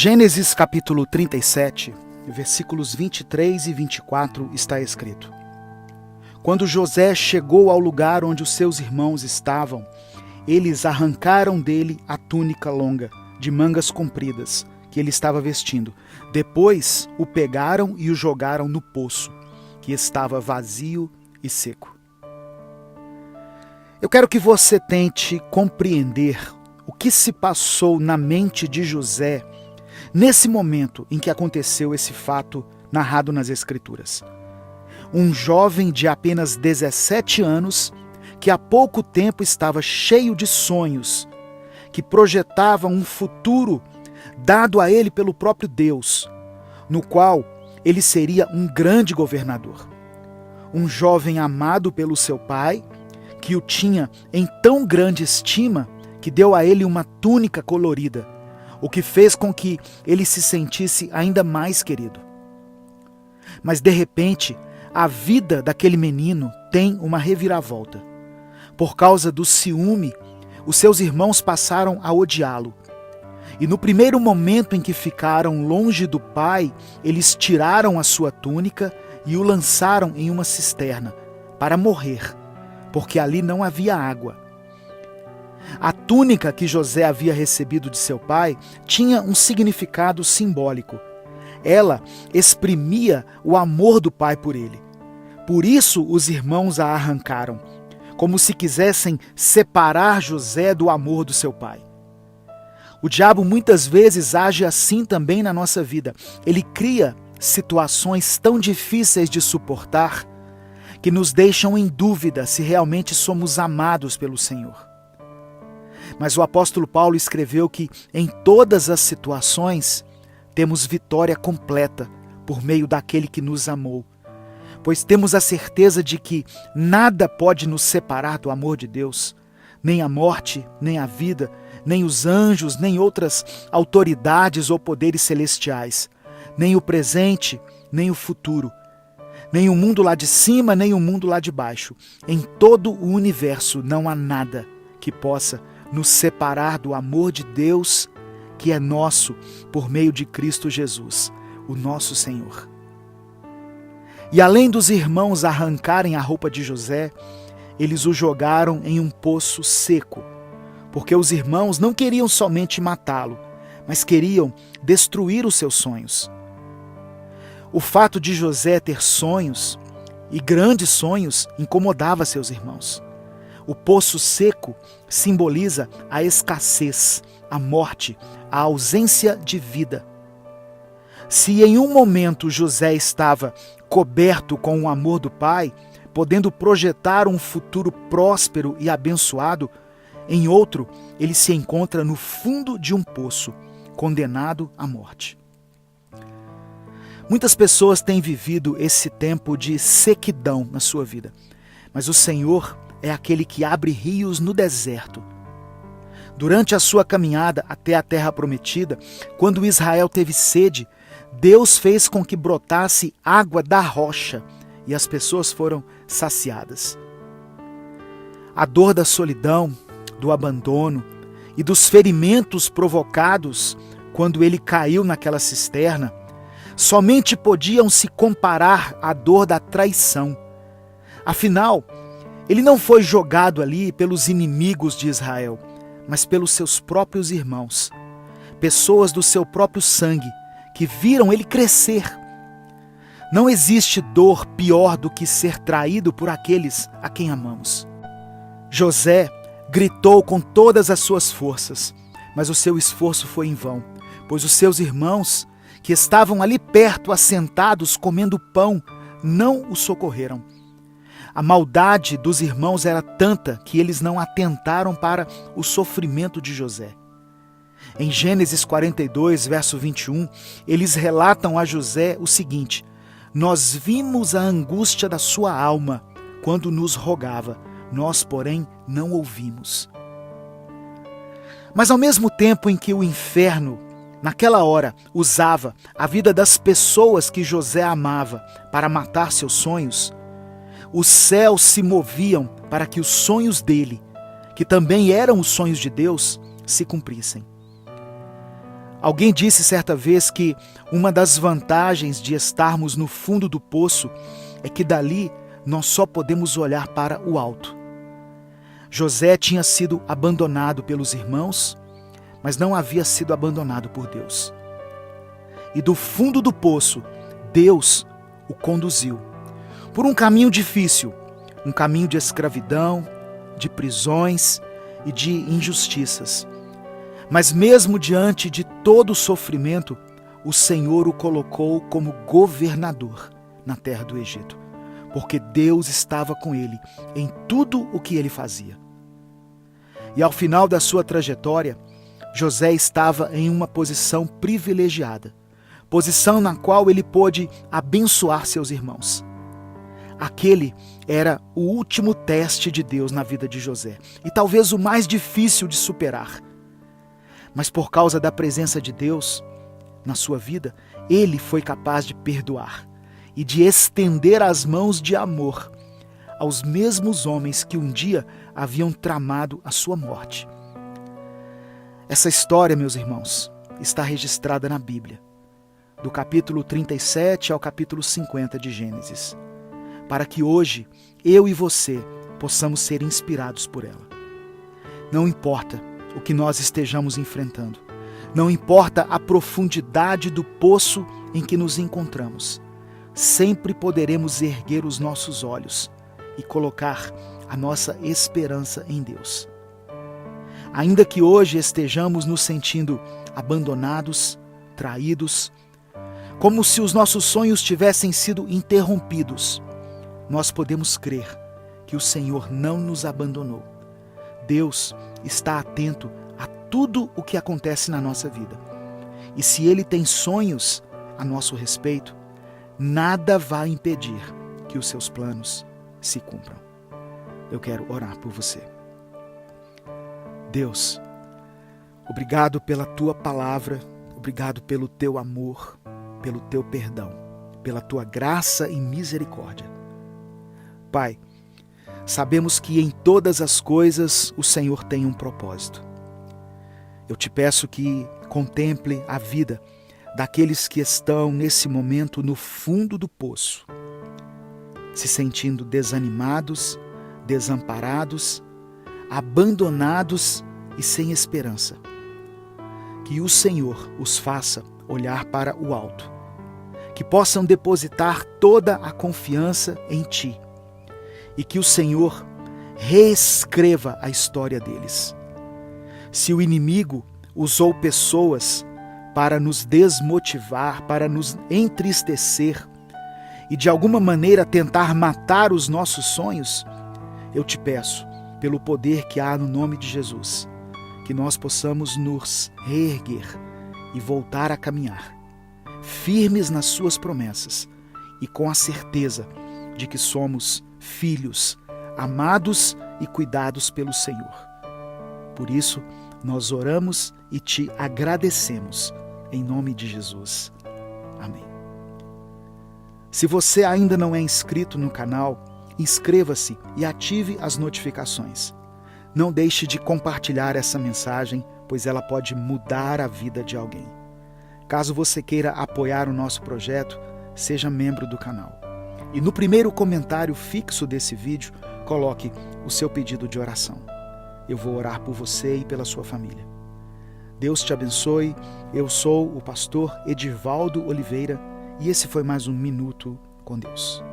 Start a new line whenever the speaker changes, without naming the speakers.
Gênesis capítulo 37, versículos 23 e 24 está escrito: Quando José chegou ao lugar onde os seus irmãos estavam, eles arrancaram dele a túnica longa, de mangas compridas, que ele estava vestindo. Depois o pegaram e o jogaram no poço, que estava vazio e seco. Eu quero que você tente compreender o que se passou na mente de José nesse momento em que aconteceu esse fato narrado nas Escrituras. Um jovem de apenas 17 anos, que há pouco tempo estava cheio de sonhos, que projetava um futuro dado a ele pelo próprio Deus, no qual ele seria um grande governador. Um jovem amado pelo seu pai, que o tinha em tão grande estima que deu a ele uma túnica colorida, o que fez com que ele se sentisse ainda mais querido. Mas de repente, a vida daquele menino tem uma reviravolta. Por causa do ciúme, os seus irmãos passaram a odiá-lo. E no primeiro momento em que ficaram longe do pai, eles tiraram a sua túnica e o lançaram em uma cisterna para morrer, porque ali não havia água. A túnica que José havia recebido de seu pai tinha um significado simbólico. Ela exprimia o amor do pai por ele. Por isso os irmãos a arrancaram, como se quisessem separar José do amor do seu pai. O diabo muitas vezes age assim também na nossa vida. Ele cria situações tão difíceis de suportar que nos deixam em dúvida se realmente somos amados pelo Senhor. Mas o apóstolo Paulo escreveu que em todas as situações temos vitória completa por meio daquele que nos amou, pois temos a certeza de que nada pode nos separar do amor de Deus, nem a morte, nem a vida, nem os anjos, nem outras autoridades ou poderes celestiais, nem o presente, nem o futuro, nem o mundo lá de cima, nem o mundo lá de baixo. Em todo o universo não há nada que possa nos separar do amor de Deus, que é nosso por meio de Cristo Jesus, o nosso Senhor. E além dos irmãos arrancarem a roupa de José, eles o jogaram em um poço seco, porque os irmãos não queriam somente matá-lo, mas queriam destruir os seus sonhos. O fato de José ter sonhos, e grandes sonhos, incomodava seus irmãos. O poço seco simboliza a escassez, a morte, a ausência de vida. Se em um momento José estava coberto com o amor do Pai, podendo projetar um futuro próspero e abençoado, em outro ele se encontra no fundo de um poço, condenado à morte. Muitas pessoas têm vivido esse tempo de sequidão na sua vida, mas o Senhor é aquele que abre rios no deserto. Durante a sua caminhada até a terra prometida, quando Israel teve sede, Deus fez com que brotasse água da rocha e as pessoas foram saciadas. A dor da solidão, do abandono e dos ferimentos provocados quando ele caiu naquela cisterna, somente podiam se comparar à dor da traição. Afinal, ele não foi jogado ali pelos inimigos de Israel, mas pelos seus próprios irmãos, pessoas do seu próprio sangue, que viram ele crescer. Não existe dor pior do que ser traído por aqueles a quem amamos. José gritou com todas as suas forças, mas o seu esforço foi em vão, pois os seus irmãos, que estavam ali perto, assentados, comendo pão, não o socorreram. A maldade dos irmãos era tanta que eles não atentaram para o sofrimento de José. Em Gênesis 42, verso 21, eles relatam a José o seguinte: Nós vimos a angústia da sua alma quando nos rogava, nós, porém, não ouvimos. Mas ao mesmo tempo em que o inferno, naquela hora, usava a vida das pessoas que José amava para matar seus sonhos, os céus se moviam para que os sonhos dele, que também eram os sonhos de Deus, se cumprissem. Alguém disse certa vez que uma das vantagens de estarmos no fundo do poço é que dali nós só podemos olhar para o alto. José tinha sido abandonado pelos irmãos, mas não havia sido abandonado por Deus. E do fundo do poço, Deus o conduziu por um caminho difícil, um caminho de escravidão, de prisões e de injustiças. Mas mesmo diante de todo o sofrimento, o Senhor o colocou como governador na terra do Egito, porque Deus estava com ele em tudo o que ele fazia. E ao final da sua trajetória, José estava em uma posição privilegiada, posição na qual ele pôde abençoar seus irmãos. Aquele era o último teste de Deus na vida de José, e talvez o mais difícil de superar. Mas por causa da presença de Deus na sua vida, ele foi capaz de perdoar e de estender as mãos de amor aos mesmos homens que um dia haviam tramado a sua morte. Essa história, meus irmãos, está registrada na Bíblia, do capítulo 37 ao capítulo 50 de Gênesis, para que hoje eu e você possamos ser inspirados por ela. Não importa o que nós estejamos enfrentando, não importa a profundidade do poço em que nos encontramos, sempre poderemos erguer os nossos olhos e colocar a nossa esperança em Deus. Ainda que hoje estejamos nos sentindo abandonados, traídos, como se os nossos sonhos tivessem sido interrompidos, nós podemos crer que o Senhor não nos abandonou. Deus está atento a tudo o que acontece na nossa vida. E se Ele tem sonhos a nosso respeito, nada vai impedir que os seus planos se cumpram. Eu quero orar por você. Deus, obrigado pela Tua palavra, obrigado pelo Teu amor, pelo Teu perdão, pela Tua graça e misericórdia. Pai, sabemos que em todas as coisas o Senhor tem um propósito. Eu te peço que contemple a vida daqueles que estão nesse momento no fundo do poço, se sentindo desanimados, desamparados, abandonados e sem esperança. Que o Senhor os faça olhar para o alto, que possam depositar toda a confiança em Ti, e que o Senhor reescreva a história deles. Se o inimigo usou pessoas para nos desmotivar, para nos entristecer e de alguma maneira tentar matar os nossos sonhos, eu te peço, pelo poder que há no nome de Jesus, que nós possamos nos reerguer e voltar a caminhar, firmes nas suas promessas e com a certeza de que somos filhos, amados e cuidados pelo Senhor. Por isso, nós oramos e te agradecemos, em nome de Jesus. Amém. Se você ainda não é inscrito no canal, inscreva-se e ative as notificações. Não deixe de compartilhar essa mensagem, pois ela pode mudar a vida de alguém. Caso você queira apoiar o nosso projeto, seja membro do canal. E no primeiro comentário fixo desse vídeo, coloque o seu pedido de oração. Eu vou orar por você e pela sua família. Deus te abençoe. Eu sou o pastor Edivaldo Oliveira e esse foi mais um Minuto com Deus.